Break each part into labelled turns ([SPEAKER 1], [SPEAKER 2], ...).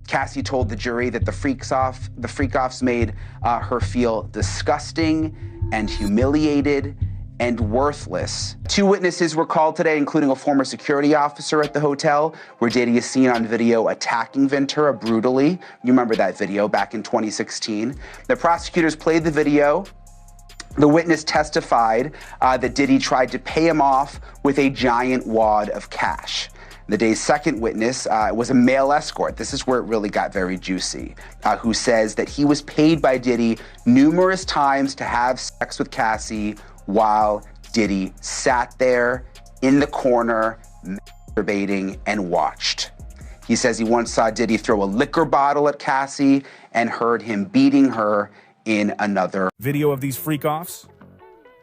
[SPEAKER 1] Cassie told the jury that the freak-offs made her feel disgusting and humiliated and worthless. 2 witnesses were called today, including a former security officer at the hotel, where Diddy is seen on video attacking Ventura brutally. You remember that video back in 2016. The prosecutors played the video. The witness testified that Diddy tried to pay him off with a giant wad of cash. The day's second witness was a male escort. This is where it really got very juicy, who says that he was paid by Diddy numerous times to have sex with Cassie while Diddy sat there in the corner, masturbating and watched. He says he once saw Diddy throw a liquor bottle at Cassie and heard him beating her in another
[SPEAKER 2] video of these freak-offs.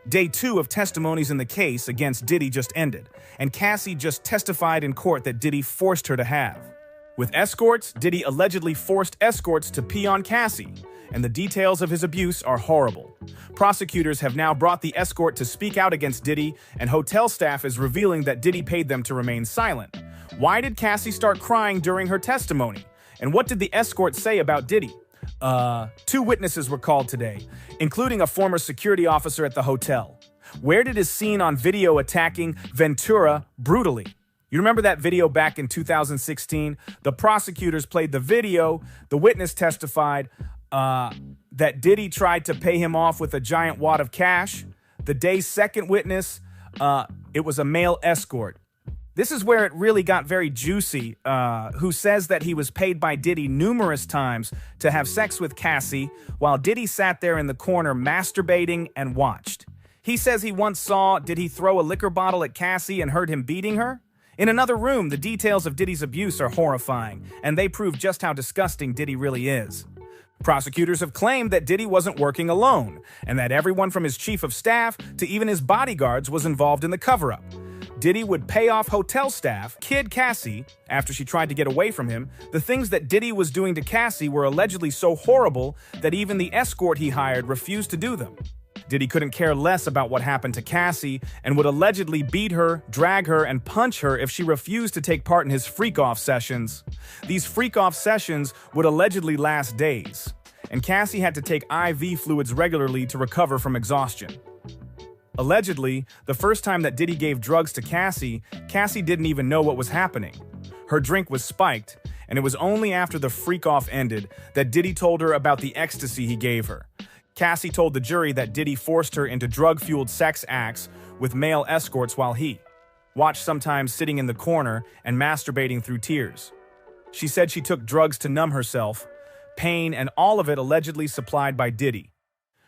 [SPEAKER 2] Day 2 of testimonies in the case against Diddy just ended, and Cassie just testified in court that Diddy forced her to have. With escorts, Diddy allegedly forced escorts to pee on Cassie, and the details of his abuse are horrible. Prosecutors have now brought the escort to speak out against Diddy, and hotel staff is revealing that Diddy paid them to remain silent. Why did Cassie start crying during her testimony? And what did the escort say about Diddy? 2 witnesses were called today, including a former security officer at the hotel. Where Diddy is seen on video attacking Ventura brutally. You remember that video back in 2016? The prosecutors played the video. The witness testified that Diddy tried to pay him off with a giant wad of cash. The day's second witness, it was a male escort. This is where it really got very juicy, who says that he was paid by Diddy numerous times to have sex with Cassie while Diddy sat there in the corner masturbating and watched. He says he once saw Diddy throw a liquor bottle at Cassie and heard him beating her. In another room, the details of Diddy's abuse are horrifying, and they prove just how disgusting Diddy really is. Prosecutors have claimed that Diddy wasn't working alone, and that everyone from his chief of staff to even his bodyguards was involved in the cover-up. Diddy would pay off hotel staff, kid Cassie, after she tried to get away from him. The things that Diddy was doing to Cassie were allegedly so horrible that even the escort he hired refused to do them. Diddy couldn't care less about what happened to Cassie and would allegedly beat her, drag her, and punch her if she refused to take part in his freak-off sessions. These freak-off sessions would allegedly last days, and Cassie had to take IV fluids regularly to recover from exhaustion. Allegedly, the first time that Diddy gave drugs to Cassie, Cassie didn't even know what was happening. Her drink was spiked, and it was only after the freak-off ended that Diddy told her about the ecstasy he gave her. Cassie told the jury that Diddy forced her into drug-fueled sex acts with male escorts while he watched, sometimes sitting in the corner and masturbating through tears. She said she took drugs to numb herself, pain, and all of it allegedly supplied by Diddy.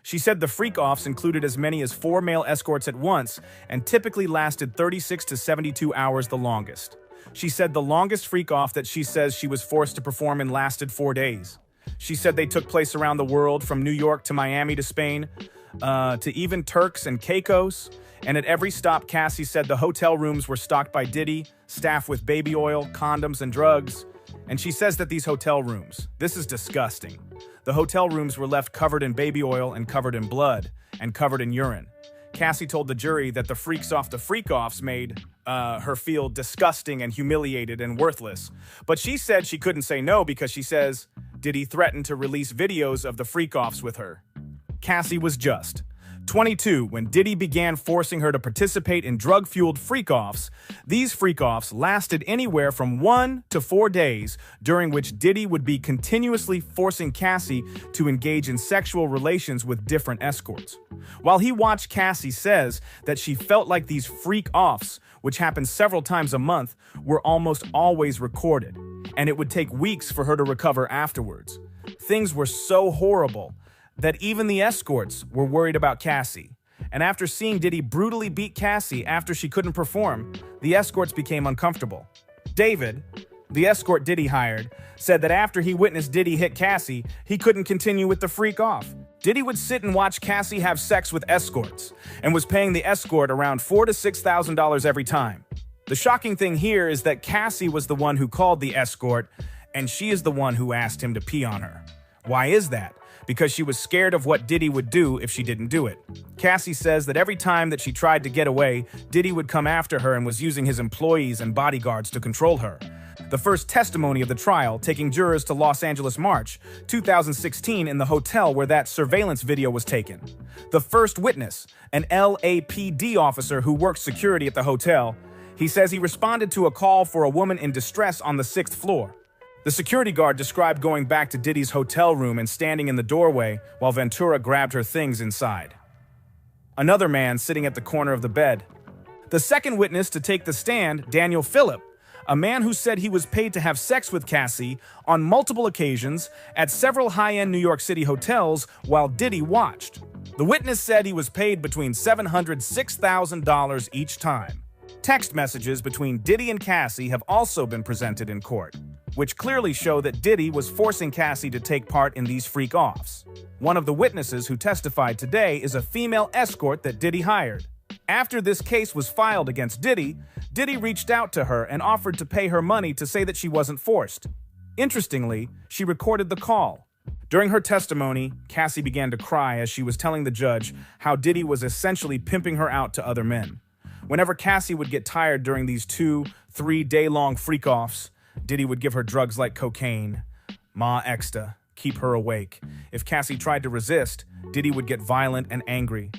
[SPEAKER 2] She said the freak-offs included as many as 4 male escorts at once and typically lasted 36 to 72 hours the longest. She said the longest freak-off that she says she was forced to perform in lasted 4 days. She said they took place around the world, from New York to Miami to Spain, to even Turks and Caicos. And at every stop, Cassie said the hotel rooms were stocked by Diddy, staffed with baby oil, condoms, and drugs. And she says that these hotel rooms, this is disgusting. The hotel rooms were left covered in baby oil and covered in blood and covered in urine. Cassie told the jury that the freak-offs made her feel disgusting and humiliated and worthless. But she said she couldn't say no because she says Diddy threatened to release videos of the freak-offs with her. Cassie was just 22 when Diddy began forcing her to participate in drug-fueled freak-offs. These freak-offs lasted anywhere from 1 to 4 days, during which Diddy would be continuously forcing Cassie to engage in sexual relations with different escorts. While he watched, Cassie says that she felt like these freak-offs, which happened several times a month, were almost always recorded, and it would take weeks for her to recover afterwards. Things were so horrible that even the escorts were worried about Cassie. And after seeing Diddy brutally beat Cassie after she couldn't perform, the escorts became uncomfortable. David, the escort Diddy hired, said that after he witnessed Diddy hit Cassie, he couldn't continue with the freak-off. Diddy would sit and watch Cassie have sex with escorts and was paying the escort around $4,000 to $6,000 every time. The shocking thing here is that Cassie was the one who called the escort, and she is the one who asked him to pee on her. Why is that? Because she was scared of what Diddy would do if she didn't do it. Cassie says that every time that she tried to get away, Diddy would come after her and was using his employees and bodyguards to control her. the first testimony of the trial, taking jurors to Los Angeles March 2016 in the hotel where that surveillance video was taken. The first witness, an LAPD officer who worked security at the hotel, he says he responded to a call for a woman in distress on the 6th floor. The security guard described going back to Diddy's hotel room and standing in the doorway while Ventura grabbed her things inside. Another man sitting at the corner of the bed. The second witness to take the stand, Daniel Phillip, a man who said he was paid to have sex with Cassie on multiple occasions at several high-end New York City hotels while Diddy watched. The witness said he was paid between $700 and $6,000 each time. Text messages between Diddy and Cassie have also been presented in court, which clearly show that Diddy was forcing Cassie to take part in these freak-offs. One of the witnesses who testified today is a female escort that Diddy hired. After this case was filed against Diddy, Diddy reached out to her and offered to pay her money to say that she wasn't forced. Interestingly, she recorded the call. During her testimony, Cassie began to cry as she was telling the judge how Diddy was essentially pimping her out to other men. Whenever Cassie would get tired during these 2-3 day-long freak-offs, Diddy would give her drugs like cocaine, Ma Exta, keep her awake. If Cassie tried to resist, Diddy would get violent and angry.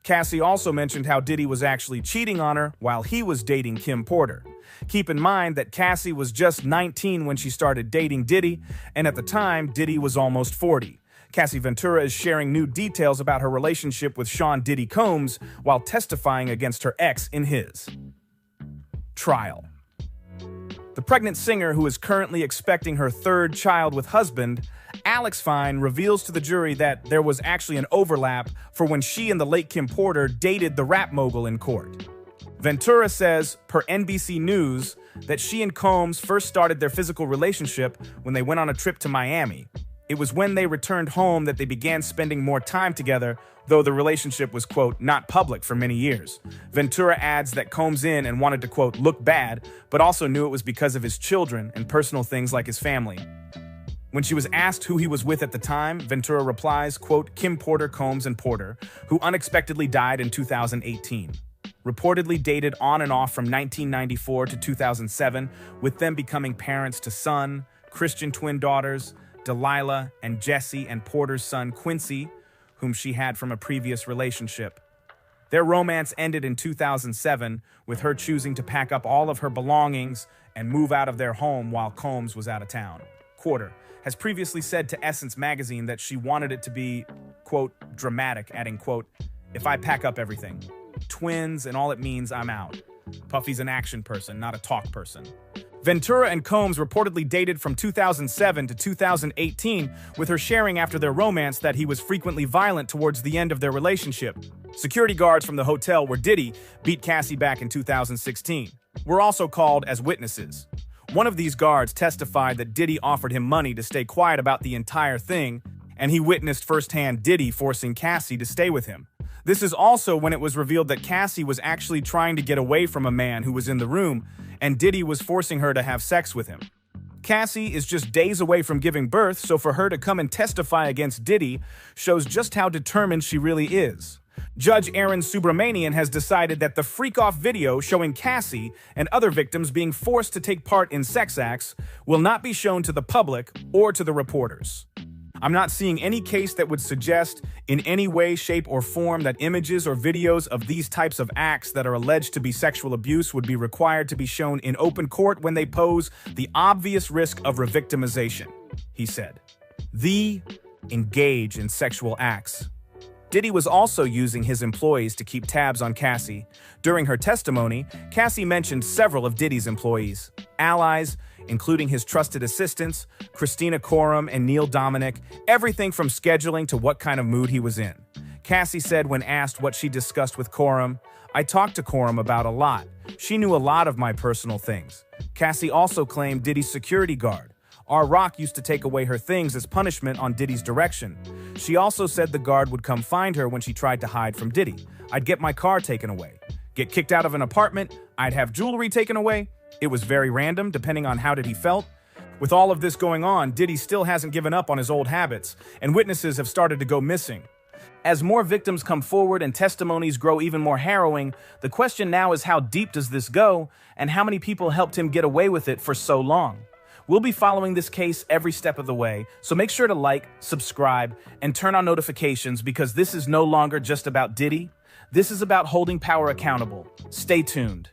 [SPEAKER 2] Cassie also mentioned how Diddy was actually cheating on her while he was dating Kim Porter. Keep in mind that Cassie was just 19 when she started dating Diddy, and at the time, Diddy was almost 40. Cassie Ventura is sharing new details about her relationship with Sean Diddy Combs while testifying against her ex in his trial. The pregnant singer, who is currently expecting her third child with husband, Alex Fine, reveals to the jury that there was actually an overlap for when she and the late Kim Porter dated the rap mogul in court. Ventura says, per NBC News, that she and Combs first started their physical relationship when they went on a trip to Miami. It was when they returned home that they began spending more time together, though the relationship was, quote, not public for many years. Ventura adds that Combs in and wanted to, quote, look bad, but also knew it was because of his children and personal things like his family. When she was asked who he was with at the time, Ventura replies, quote, Kim Porter, Combs, and Porter, who unexpectedly died in 2018. Reportedly dated on and off from 1994 to 2007, with them becoming parents to son, Christian twin daughters, Delilah and Jesse, and Porter's son Quincy, whom she had from a previous relationship. Their romance ended in 2007, with her choosing to pack up all of her belongings and move out of their home while Combs was out of town. Porter has previously said to Essence magazine that she wanted it to be, quote, dramatic, adding, quote, if I pack up everything, twins and all it means I'm out. Puffy's an action person, not a talk person. Ventura and Combs reportedly dated from 2007 to 2018, with her sharing after their romance that he was frequently violent towards the end of their relationship. Security guards from the hotel where Diddy beat Cassie back in 2016 were also called as witnesses. One of these guards testified that Diddy offered him money to stay quiet about the entire thing, and he witnessed firsthand Diddy forcing Cassie to stay with him. This is also when it was revealed that Cassie was actually trying to get away from a man who was in the room, and Diddy was forcing her to have sex with him. Cassie is just days away from giving birth, so for her to come and testify against Diddy shows just how determined she really is. Judge Aaron Subramanian has decided that the freak-off video showing Cassie and other victims being forced to take part in sex acts will not be shown to the public or to the reporters. I'm not seeing any case that would suggest in any way, shape, or form that images or videos of these types of acts that are alleged to be sexual abuse would be required to be shown in open court when they pose the obvious risk of revictimization, he said. Engage in sexual acts. Diddy was also using his employees to keep tabs on Cassie. During her testimony, Cassie mentioned several of Diddy's employees, allies, including his trusted assistants, Christina Coram and Neil Dominic, everything from scheduling to what kind of mood he was in. Cassie said when asked what she discussed with Coram, I talked to Coram about a lot. She knew a lot of my personal things. Cassie also claimed Diddy's security guard, R-Rock, used to take away her things as punishment on Diddy's direction. She also said the guard would come find her when she tried to hide from Diddy. I'd get my car taken away. Get kicked out of an apartment, I'd have jewelry taken away. It was very random, depending on how Diddy felt. With all of this going on, Diddy still hasn't given up on his old habits, and witnesses have started to go missing. As more victims come forward and testimonies grow even more harrowing, the question now is how deep does this go, and how many people helped him get away with it for so long? We'll be following this case every step of the way, so make sure to like, subscribe, and turn on notifications because this is no longer just about Diddy. This is about holding power accountable. Stay tuned.